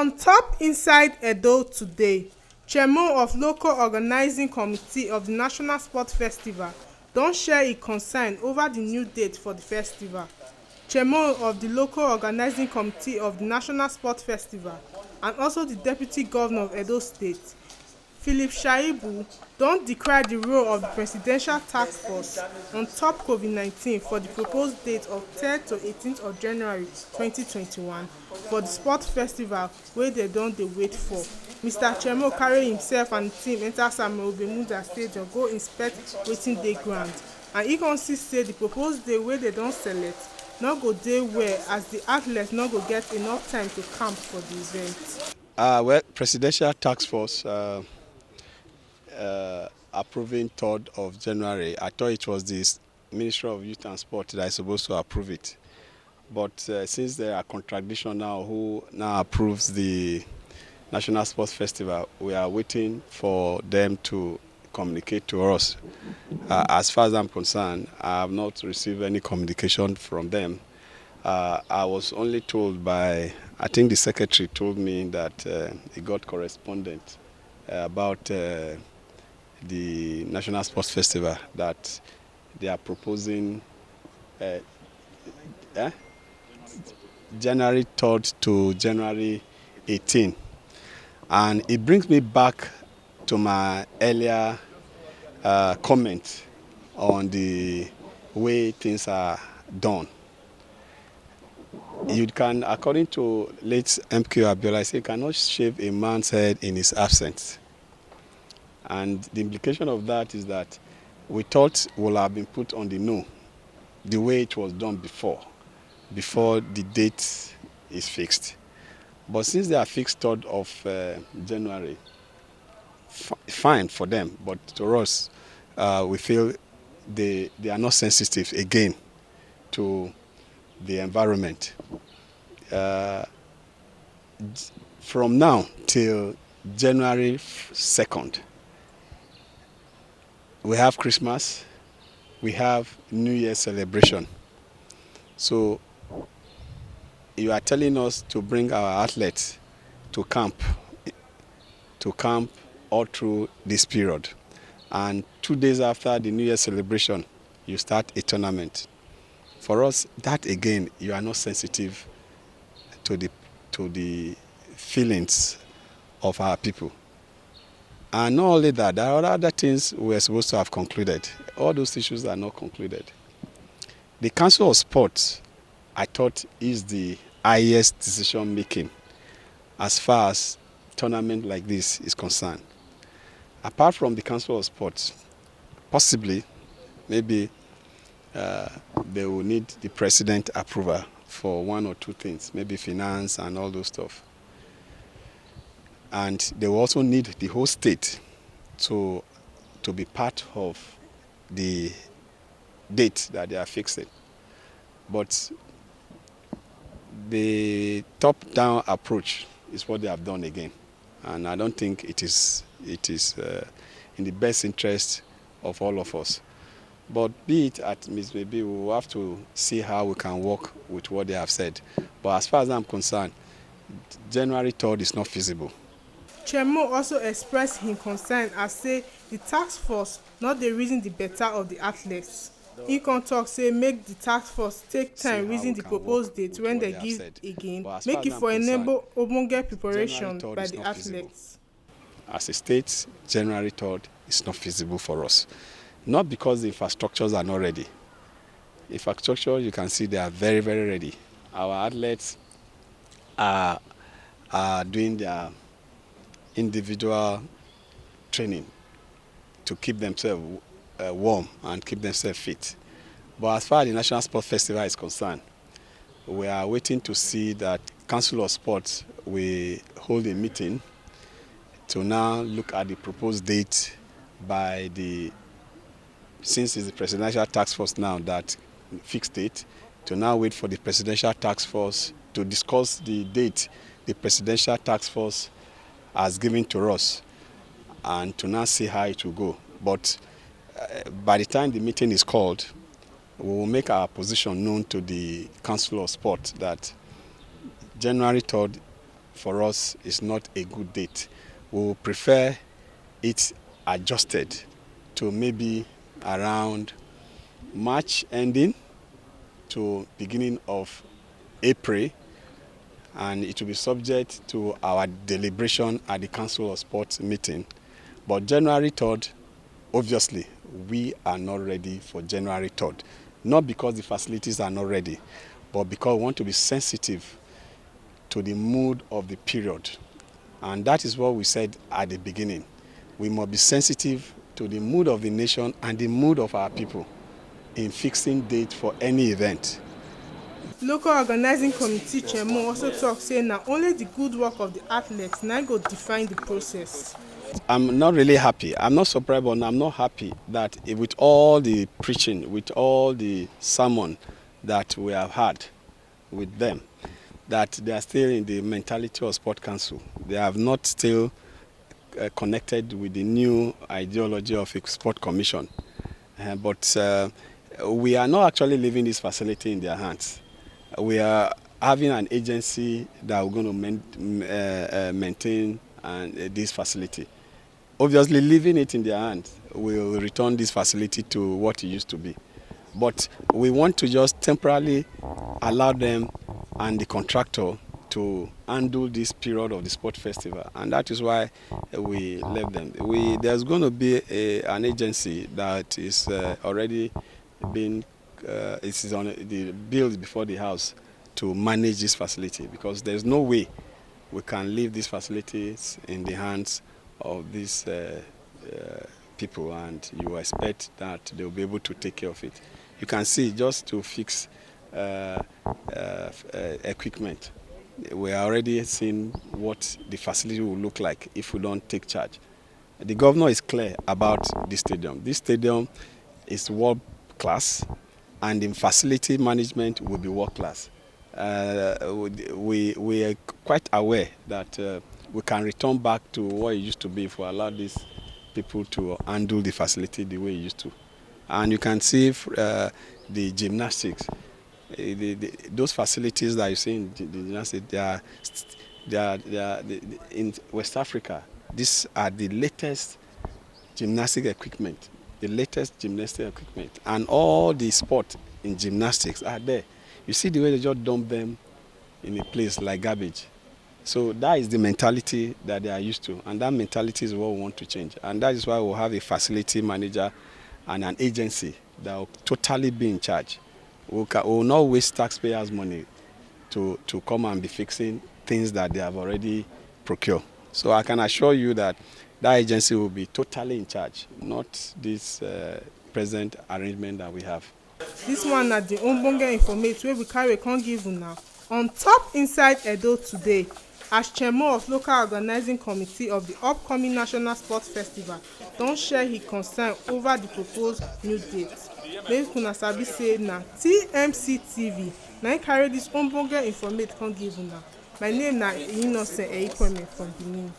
On top Inside Edo today, chairman of local organizing committee of the National Sport Festival don share e concern over the new date for the festival. Chairman of the local organizing committee of the National Sport Festival and also the deputy governor of Edo State, Philip Shaibu, don decry the role of the presidential task force on top COVID-19 for the proposed date of 3rd to 18th of January 2021 for the sport festival wey dem don dey wait for. Mr. Chemo carry himself and the team enter Samuel Ogbemudia stadium go inspect wetin dey ground, and e con see say the proposed day wey dem don select no go dey well as the athletes no go get enough time to camp for the event. Well, presidential task force approving 3rd of January. I thought it was the Ministry of Youth and Sport that is supposed to approve it. But since there are contradiction now, who now approves the National Sports Festival, we are waiting for them to communicate to us. As far as I'm concerned, I have not received any communication from them. I was only told by, I think the secretary told me that he got correspondent about the National Sports Festival, that they are proposing January 3rd to January 18th. And it brings me back to my earlier comment on the way things are done. You can, according to late MQ Abiola, say you cannot shave a man's head in his absence. And the implication of that is that we thought will have been put on the no, the way it was done before the date is fixed. But since they are fixed 3rd of January, fine for them. But to us, we feel they are not sensitive again to the environment. From now till January 2nd, we have Christmas, we have New Year celebration. So you are telling us to bring our athletes to camp all through this period. And 2 days after the New Year celebration, you start a tournament. For us, that again, you are not sensitive to the feelings of our people. And not only that, there are other things we are supposed to have concluded. All those issues are not concluded. The Council of Sport, I thought, is the highest decision making as far as tournament like this is concerned. Apart from the Council of Sport, possibly, maybe they will need the president approval for 1 or 2 things, maybe finance and all those stuff. And they will also need the whole state to be part of the date that they are fixing. But the top-down approach is what they have done again. And I don't think it is in the best interest of all of us. But be it at Ms. Maybe, we will have to see how we can work with what they have said. But as far as I'm concerned, January 3rd is not feasible. Chemo also expressed him concern as say the task force not dey reason the better of the athletes. He con talk say make the task force take time reason the proposed date when they give again, make it for enable ogbonge preparation by the athletes. As a state, January 3rd is not feasible for us. Not because the infrastructures are not ready. Infrastructure, you can see they are very, very ready. Our athletes are doing their individual training to keep themselves warm and keep themselves fit. But as far as the National Sports Festival is concerned, we are waiting to see that Council of Sports will hold a meeting to now look at the proposed date by since it's the Presidential Task Force now that fixed date, to now wait for the Presidential Task Force to discuss the date the Presidential Task Force has given to us and to now see how it will go. But by the time the meeting is called, we will make our position known to the Council of Sport that January 3rd for us is not a good date. We will prefer it adjusted to maybe around March ending to beginning of April, and it will be subject to our deliberation at the Council of Sports meeting. But January 3rd, obviously, we are not ready for January 3rd. Not because the facilities are not ready, but because we want to be sensitive to the mood of the period. And that is what we said at the beginning. We must be sensitive to the mood of the nation and the mood of our people in fixing date for any event. Local organizing committee chairman also tok say na only the good work of the athletes na go define the process. I'm not really happy. I'm not surprised, but I'm not happy that with all the preaching, with all the sermon that we have had with them, that they are still in the mentality of Sport Council. They have not still connected with the new ideology of a sport commission. But we are not actually leaving this facility in their hands. We are having an agency that we're going to maintain this facility. Obviously, leaving it in their hands will return this facility to what it used to be. But we want to just temporarily allow them and the contractor to handle this period of the sport festival, and that is why we left them. There's going to be an agency that is already been it is on the bill before the house to manage this facility, because there's no way we can leave these facilities in the hands of these people and you expect that they'll be able to take care of it. You can see, just to fix equipment, we are already seeing what the facility will look like if we don't take charge. The governor is clear about this stadium. This stadium is world class, and the facility management will be world class. We are quite aware that we can return back to what it used to be if we allow these people to handle the facility the way it used to. And you can see the gymnastics. Those facilities that you see in the gymnastics, they are in West Africa. These are the latest gymnastic equipment, and all the sport in gymnastics are there. You see the way they just dump them in a place like garbage. So that is the mentality that they are used to, and that mentality is what we want to change. And that is why we'll have a facility manager and an agency that will totally be in charge. We will not waste taxpayers' money to come and be fixing things that they have already procured. So I can assure you that that agency will be totally in charge, not this present arrangement that we have. This one na the ogbonge informate wey we carry come give una on top Inside Edo today, as chairman of local organizing committee of the upcoming National Sports Festival don share his concern over the proposed new date. Make una sabi say na TMC TV na carry this ogbonge informate come give una. My name na Innocent Eikweme from Benin.